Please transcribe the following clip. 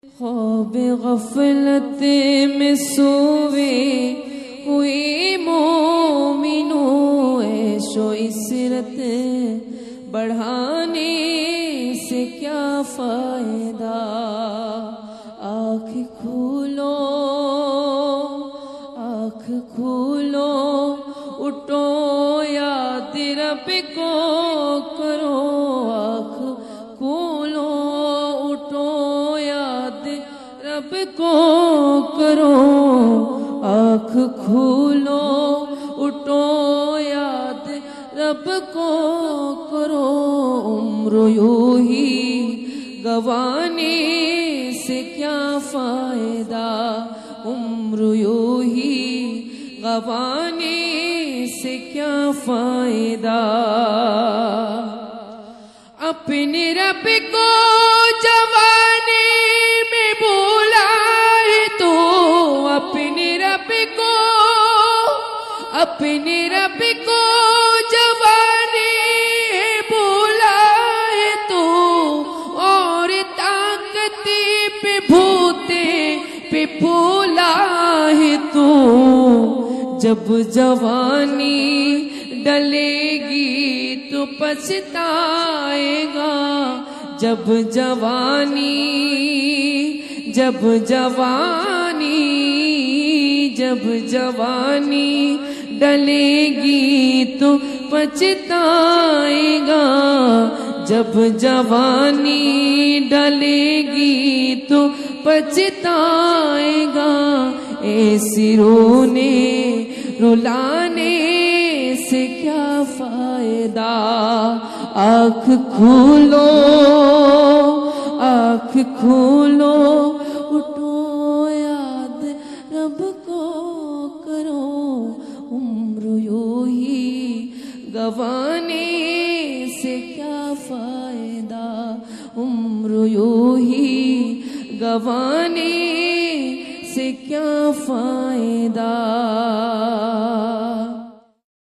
خواب غفلت میں سوئے ہوئی مومنوں، عیش و عشرت بڑھانے سے کیا فائدہ؟ آنکھ کھولو، آنکھ کھولو، اٹھو یاد رب کو کرو، آنکھ کھولو، اٹھو یاد رب کو کرو، آنکھ کھولو، اٹھو یاد رب کو کرو، عمر یوں ہی گنوانے سے کیا فائدہ؟ عمر یوں ہی گنوانے سے کیا فائدہ؟ اپنے رب کو جوانی میں بھولا ہے تو، اپنے رب کو، اپنے رب کو جوانی بھولا ہے تو، اور طاقت پہ بھوتے پہ بھولا ہے تو، جب جوانی ڈلے گی تو پچھتائے گا، جب جوانی، جب جوانی، جب جوانی ڈلے گی تو پچھتائے گا، جب جوانی ڈلے گی تو پچھتائے گا، ایسی رونے رلانے سے کیا فائدہ؟ آنکھ کھولو، آنکھ کھولو، اٹھو یاد رب کو کرو، عمر یوں ہی گنوانے سے کیا فائدہ؟ عمر یوں ہی گنوانے سے کیا فائدہ؟